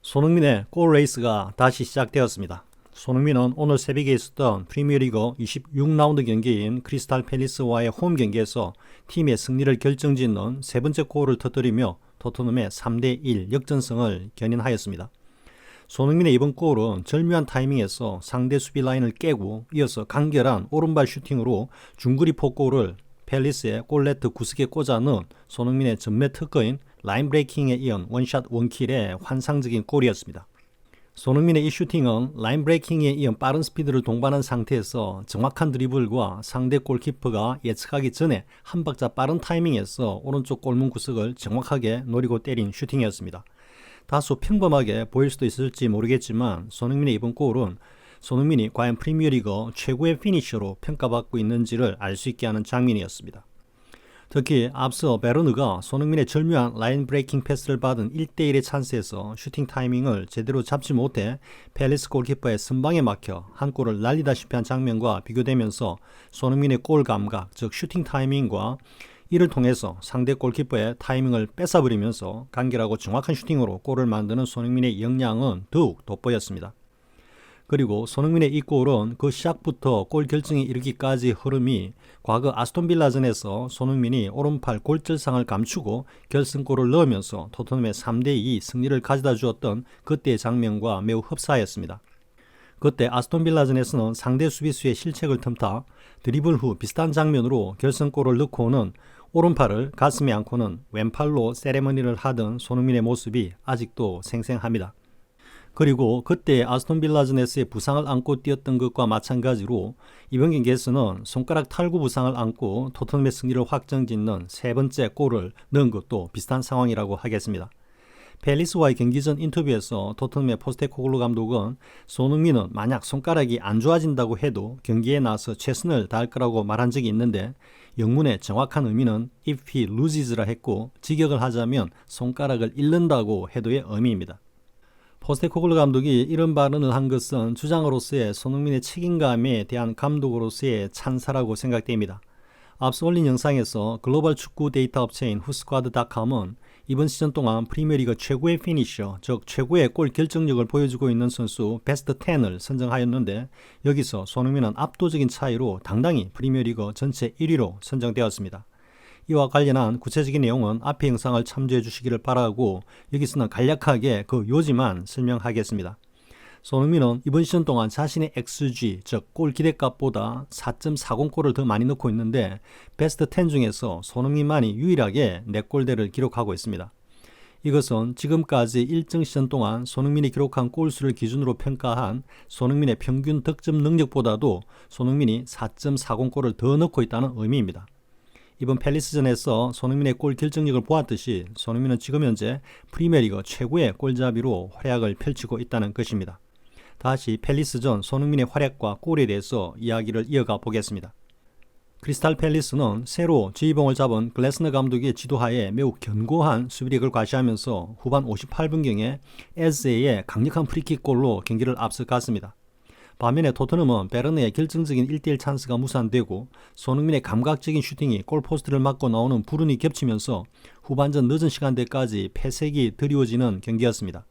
손흥민의 골 레이스가 다시 시작되었습니다. 손흥민은 오늘 새벽에 있었던 프리미어리그 26라운드 경기인 크리스탈 팰리스와의 홈 경기에서 팀의 승리를 결정짓는 세 번째 골을 터뜨리며 토트넘의 3대1 역전승을 견인하였습니다. 손흥민의 이번 골은 절묘한 타이밍에서 상대 수비 라인을 깨고 이어서 간결한 오른발 슈팅으로 중거리 폭골을 팰리스의 골네트 구석에 꽂아 넣은 손흥민의 전매 특허인 라인 브레이킹에 이은 원샷 원킬의 환상적인 골이었습니다. 손흥민의 이 슈팅은 라인 브레이킹에 이은 빠른 스피드를 동반한 상태에서 정확한 드리블과 상대 골키퍼가 예측하기 전에 한 박자 빠른 타이밍에서 오른쪽 골문 구석을 정확하게 노리고 때린 슈팅이었습니다. 다소 평범하게 보일 수도 있을지 모르겠지만 손흥민의 이번 골은 손흥민이 과연 프리미어리그 최고의 피니셔로 평가받고 있는지를 알 수 있게 하는 장면이었습니다. 특히 앞서 베르느가 손흥민의 절묘한 라인 브레이킹 패스를 받은 1대1의 찬스에서 슈팅 타이밍을 제대로 잡지 못해 팰리스 골키퍼의 선방에 막혀 한 골을 날리다시피 한 장면과 비교되면서 손흥민의 골 감각, 즉 슈팅 타이밍과 이를 통해서 상대 골키퍼의 타이밍을 뺏어버리면서 간결하고 정확한 슈팅으로 골을 만드는 손흥민의 역량은 더욱 돋보였습니다. 그리고 손흥민의 이 골은 그 시작부터 골 결정에 이르기까지 흐름이 과거 아스톤빌라전에서 손흥민이 오른팔 골절상을 감추고 결승골을 넣으면서 토트넘의 3대2 승리를 가져다 주었던 그때의 장면과 매우 흡사하였습니다. 그때 아스톤빌라전에서는 상대 수비수의 실책을 틈타 드리블 후 비슷한 장면으로 결승골을 넣고는 오른팔을 가슴에 안고는 왼팔로 세레머니를 하던 손흥민의 모습이 아직도 생생합니다. 그리고 그때 아스톤빌라전에서의 부상을 안고 뛰었던 것과 마찬가지로 이번 경기에서는 손가락 탈구 부상을 안고 토트넘의 승리를 확정짓는 세 번째 골을 넣은 것도 비슷한 상황이라고 하겠습니다. 팰리스와의 경기 전 인터뷰에서 토트넘의 포스테코글루 감독은 손흥민은 만약 손가락이 안 좋아진다고 해도 경기에 나서 최선을 다할 거라고 말한 적이 있는데 영문의 정확한 의미는 if he loses라 했고 직역을 하자면 손가락을 잃는다고 해도의 의미입니다. 포스테코글루 감독이 이런 발언을 한 것은 주장으로서의 손흥민의 책임감에 대한 감독으로서의 찬사라고 생각됩니다. 앞서 올린 영상에서 글로벌 축구 데이터 업체인 후스쿼드.com은 이번 시즌 동안 프리미어리그 최고의 피니셔, 즉 최고의 골 결정력을 보여주고 있는 선수 베스트 10을 선정하였는데 여기서 손흥민은 압도적인 차이로 당당히 프리미어리그 전체 1위로 선정되었습니다. 이와 관련한 구체적인 내용은 앞의 영상을 참조해 주시기를 바라고 여기서는 간략하게 그 요지만 설명하겠습니다. 손흥민은 이번 시즌 동안 자신의 XG, 즉 골 기대값보다 4.40골을 더 많이 넣고 있는데 베스트 10 중에서 손흥민만이 유일하게 4골대를 기록하고 있습니다. 이것은 지금까지 일정 시즌 동안 손흥민이 기록한 골수를 기준으로 평가한 손흥민의 평균 득점 능력보다도 손흥민이 4.40골을 더 넣고 있다는 의미입니다. 이번 팰리스전에서 손흥민의 골 결정력을 보았듯이 손흥민은 지금 현재 프리미어리그 최고의 골잡이로 활약을 펼치고 있다는 것입니다. 다시 팰리스전 손흥민의 활약과 골에 대해서 이야기를 이어가 보겠습니다. 크리스탈 팰리스는 새로 지휘봉을 잡은 글래스너 감독의 지도하에 매우 견고한 수비력을 과시하면서 후반 58분경에 에즈의 강력한 프리킥 골로 경기를 앞서갔습니다. 반면에 토트넘은 베르느의 결정적인 1대1 찬스가 무산되고 손흥민의 감각적인 슈팅이 골포스트를 맞고 나오는 불운이 겹치면서 후반전 늦은 시간대까지 패색이 드리워지는 경기였습니다.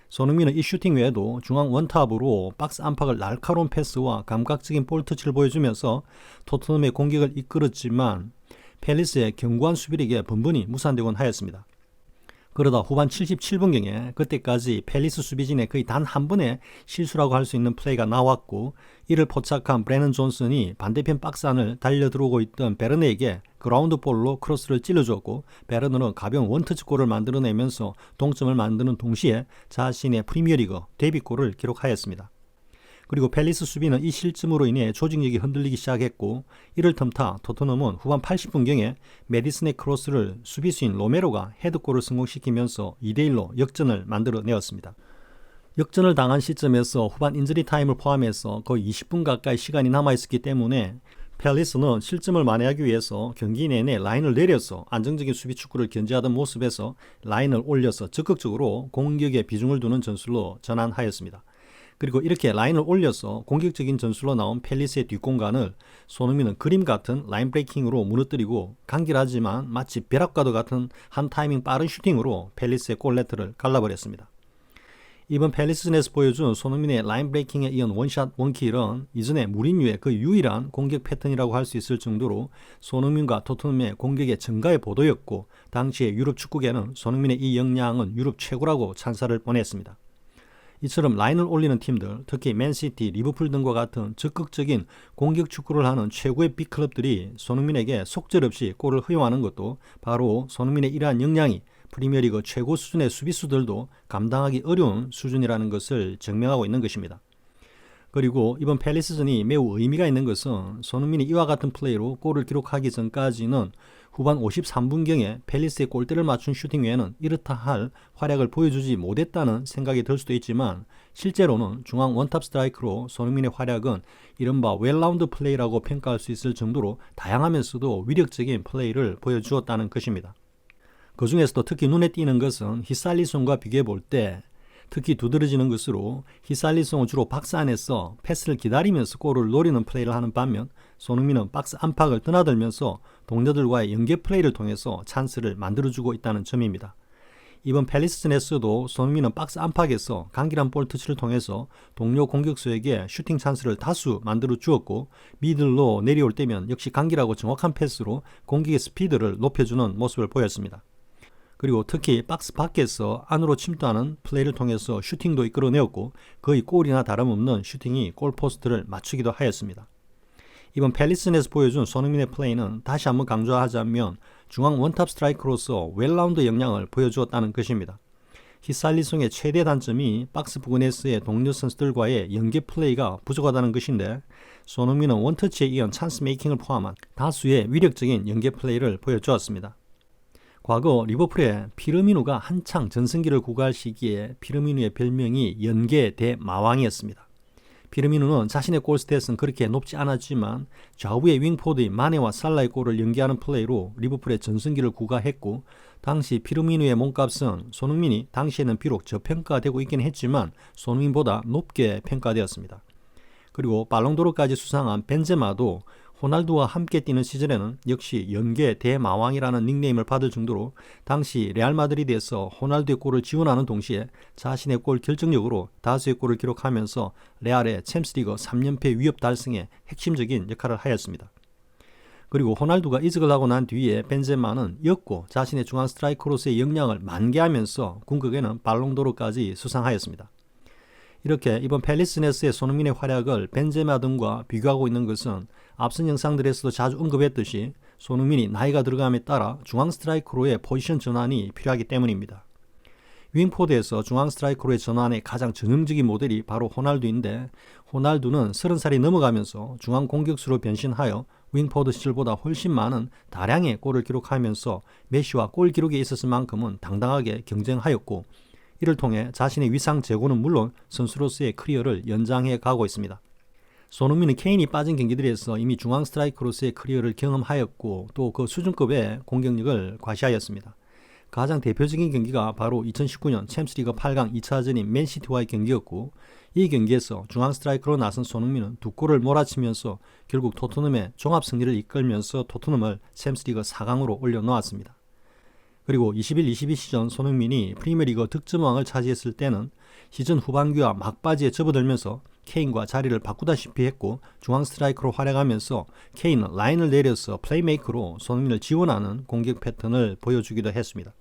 손흥민은 이 슈팅 외에도 중앙 원탑으로 박스 안팎을 날카로운 패스와 감각적인 볼터치를 보여주면서 토트넘의 공격을 이끌었지만 팰리스의 견고한 수비력에 번번이 무산되곤 하였습니다. 그러다 후반 77분경에 그때까지 팰리스 수비진의 거의 단 한 번의 실수라고 할 수 있는 플레이가 나왔고 이를 포착한 브래넌 존슨이 반대편 박스 안을 달려들어오고 있던 베르네에게 그라운드 볼로 크로스를 찔러주었고 베르너는 가벼운 원터치 골을 만들어내면서 동점을 만드는 동시에 자신의 프리미어리그 데뷔골을 기록하였습니다. 그리고 팰리스 수비는 이 실점으로 인해 조직력이 흔들리기 시작했고 이를 틈타 토트넘은 후반 80분경에 메디슨의 크로스를 수비수인 로메로가 헤드골을 성공시키면서 2대1로 역전을 만들어내었습니다. 역전을 당한 시점에서 후반 인저리 타임을 포함해서 거의 20분 가까이 시간이 남아있었기 때문에 팰리스는 실점을 만회하기 위해서 경기 내내 라인을 내려서 안정적인 수비 축구를 견제하던 모습에서 라인을 올려서 적극적으로 공격에 비중을 두는 전술로 전환하였습니다. 그리고 이렇게 라인을 올려서 공격적인 전술로 나온 팰리스의 뒷공간을 손흥민은 그림 같은 라인 브레이킹으로 무너뜨리고 간결하지만 마치 벼락과도 같은 한 타이밍 빠른 슈팅으로 팰리스의 골네트를 갈라버렸습니다. 이번 팰리스전에서 보여준 손흥민의 라인 브레이킹에 이은 원샷 원킬은 이전에 무리뉴의 그 유일한 공격 패턴이라고 할 수 있을 정도로 손흥민과 토트넘의 공격의 증가의 보도였고, 당시에 유럽 축구계는 손흥민의 이 역량은 유럽 최고라고 찬사를 보냈습니다. 이처럼 라인을 올리는 팀들, 특히 맨시티, 리버풀 등과 같은 적극적인 공격 축구를 하는 최고의 빅클럽들이 손흥민에게 속절없이 골을 허용하는 것도 바로 손흥민의 이러한 역량이 프리미어리그 최고 수준의 수비수들도 감당하기 어려운 수준이라는 것을 증명하고 있는 것입니다. 그리고 이번 팰리스전이 매우 의미가 있는 것은 손흥민이 이와 같은 플레이로 골을 기록하기 전까지는 후반 53분경에 팰리스의 골대를 맞춘 슈팅 외에는 이렇다 할 활약을 보여주지 못했다는 생각이 들 수도 있지만, 실제로는 중앙 원탑 스트라이커로 손흥민의 활약은 이른바 웰라운드 플레이라고 평가할 수 있을 정도로 다양하면서도 위력적인 플레이를 보여주었다는 것입니다. 그 중에서도 특히 눈에 띄는 것은 히살리송과 비교해 볼 때 특히 두드러지는 것으로, 히살리송은 주로 박스 안에서 패스를 기다리면서 골을 노리는 플레이를 하는 반면 손흥민은 박스 안팎을 드나들면서 동료들과의 연계 플레이를 통해서 찬스를 만들어주고 있다는 점입니다. 이번 팰리스전에서도 손흥민은 박스 안팎에서 강길한 볼 터치를 통해서 동료 공격수에게 슈팅 찬스를 다수 만들어 주었고, 미들로 내려올 때면 역시 강길하고 정확한 패스로 공격의 스피드를 높여주는 모습을 보였습니다. 그리고 특히 박스 밖에서 안으로 침투하는 플레이를 통해서 슈팅도 이끌어내었고, 거의 골이나 다름없는 슈팅이 골포스트를 맞추기도 하였습니다. 이번 팰리스전에서 보여준 손흥민의 플레이는 다시 한번 강조하자면 중앙 원탑 스트라이커로서 웰라운드 역량을 보여주었다는 것입니다. 히살리송의 최대 단점이 박스 부근에서의 동료 선수들과의 연계 플레이가 부족하다는 것인데, 손흥민은 원터치에 이은 찬스 메이킹을 포함한 다수의 위력적인 연계 플레이를 보여주었습니다. 과거 리버풀의 피르미누가 한창 전성기를 구가할 시기에 피르미누의 별명이 연계 대마왕이었습니다. 피르미누는 자신의 골 스탯은 그렇게 높지 않았지만 좌우의 윙포드인 마네와 살라의 골을 연계하는 플레이로 리버풀의 전성기를 구가했고, 당시 피르미누의 몸값은 손흥민이 당시에는 비록 저평가되고 있긴 했지만 손흥민보다 높게 평가되었습니다. 그리고 발롱도르까지 수상한 벤제마도 호날두와 함께 뛰는 시절에는 역시 연계 대마왕이라는 닉네임을 받을 정도로 당시 레알 마드리드에서 호날두의 골을 지원하는 동시에 자신의 골 결정력으로 다수의 골을 기록하면서 레알의 챔스리그 3연패 위협 달성에 핵심적인 역할을 하였습니다. 그리고 호날두가 이적을 하고 난 뒤에 벤제마는 였고 자신의 중앙 스트라이커로서의 역량을 만개하면서 궁극에는 발롱도르까지 수상하였습니다. 이렇게 이번 팰리스전에서의 손흥민의 활약을 벤제마 등과 비교하고 있는 것은 앞선 영상들에서도 자주 언급했듯이 손흥민이 나이가 들어감에 따라 중앙 스트라이커로의 포지션 전환이 필요하기 때문입니다. 윙포드에서 중앙 스트라이커로의 전환의 가장 전형적인 모델이 바로 호날두인데, 호날두는 30살이 넘어가면서 중앙 공격수로 변신하여 윙포드 시절보다 훨씬 많은 다량의 골을 기록하면서 메시와 골 기록에 있었을만큼은 당당하게 경쟁하였고, 이를 통해 자신의 위상 제고는 물론 선수로서의 커리어를 연장해 가고 있습니다. 손흥민은 케인이 빠진 경기들에서 이미 중앙 스트라이커로서의 커리어를 경험하였고, 또 그 수준급의 공격력을 과시하였습니다. 가장 대표적인 경기가 바로 2019년 챔스리그 8강 2차전인 맨시티와의 경기였고, 이 경기에서 중앙 스트라이커로 나선 손흥민은 두 골을 몰아치면서 결국 토트넘의 종합 승리를 이끌면서 토트넘을 챔스리그 4강으로 올려놓았습니다. 그리고 21-22 시즌 손흥민이 프리미어리그 득점왕을 차지했을 때는 시즌 후반기와 막바지에 접어들면서 케인과 자리를 바꾸다시피 했고, 중앙 스트라이커로 활약하면서 케인은 라인을 내려서 플레이메이커로 손흥민을 지원하는 공격 패턴을 보여주기도 했습니다.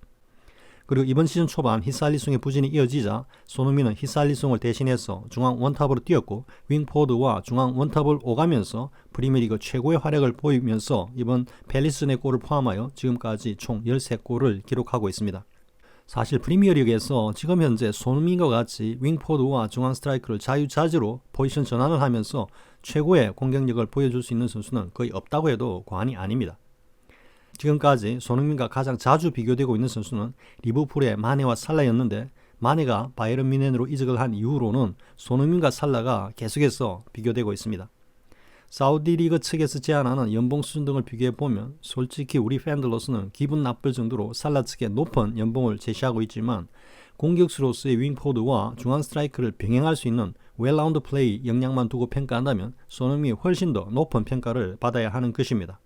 그리고 이번 시즌 초반 히살리송의 부진이 이어지자 손흥민은 히살리송을 대신해서 중앙 원탑으로 뛰었고, 윙포드와 중앙 원탑을 오가면서 프리미어리그 최고의 활약을 보이면서 이번 팰리스전의 골을 포함하여 지금까지 총 13골을 기록하고 있습니다. 사실 프리미어리그에서 지금 현재 손흥민과 같이 윙포드와 중앙 스트라이커를 자유자재로 포지션 전환을 하면서 최고의 공격력을 보여줄 수 있는 선수는 거의 없다고 해도 과언이 아닙니다. 지금까지 손흥민과 가장 자주 비교되고 있는 선수는 리버풀의 마네와 살라였는데, 마네가 바이에른 뮌헨으로 이적을 한 이후로는 손흥민과 살라가 계속해서 비교되고 있습니다. 사우디 리그 측에서 제안하는 연봉 수준 등을 비교해보면 솔직히 우리 팬들로서는 기분 나쁠 정도로 살라 측에 높은 연봉을 제시하고 있지만, 공격수로서의 윙포드와 중앙 스트라이커를 병행할 수 있는 웰라운드 플레이 역량만 두고 평가한다면 손흥민이 훨씬 더 높은 평가를 받아야 하는 것입니다.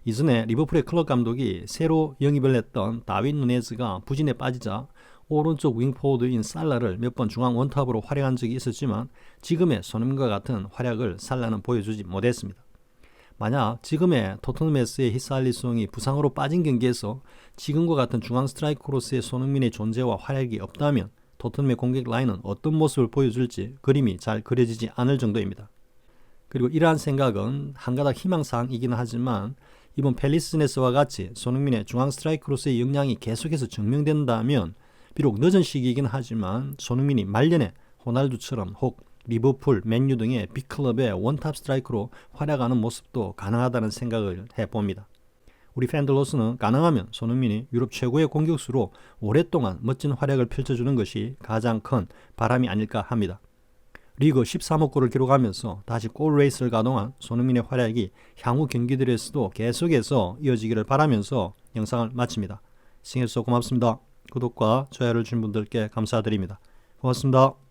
이전에 리버풀의 클럽 감독이 새로 영입을 했던 다윈 누네즈가 부진에 빠지자 오른쪽 윙포워드인 살라를 몇 번 중앙 원탑으로 활약한 적이 있었지만 지금의 손흥민과 같은 활약을 살라는 보여주지 못했습니다. 만약 지금의 토트넘에서의 히살리송이 부상으로 빠진 경기에서 지금과 같은 중앙 스트라이커로서의 손흥민의 존재와 활약이 없다면 토트넘의 공격 라인은 어떤 모습을 보여줄지 그림이 잘 그려지지 않을 정도입니다. 그리고 이러한 생각은 한가닥 희망사항이긴 하지만 이번 팰리스전에서와 같이 손흥민의 중앙 스트라이커로서의 역량이 계속해서 증명된다면 비록 늦은 시기이긴 하지만 손흥민이 말년에 호날두처럼 혹 리버풀, 맨유 등의 빅클럽의 원탑 스트라이커로 활약하는 모습도 가능하다는 생각을 해봅니다. 우리 팬들로서는 가능하면 손흥민이 유럽 최고의 공격수로 오랫동안 멋진 활약을 펼쳐주는 것이 가장 큰 바람이 아닐까 합니다. 리그 13호 골을 기록하면서 다시 골 레이스를 가동한 손흥민의 활약이 향후 경기들에서도 계속해서 이어지기를 바라면서 영상을 마칩니다. 시청해주셔서 고맙습니다. 구독과 좋아요를 주신 분들께 감사드립니다. 고맙습니다.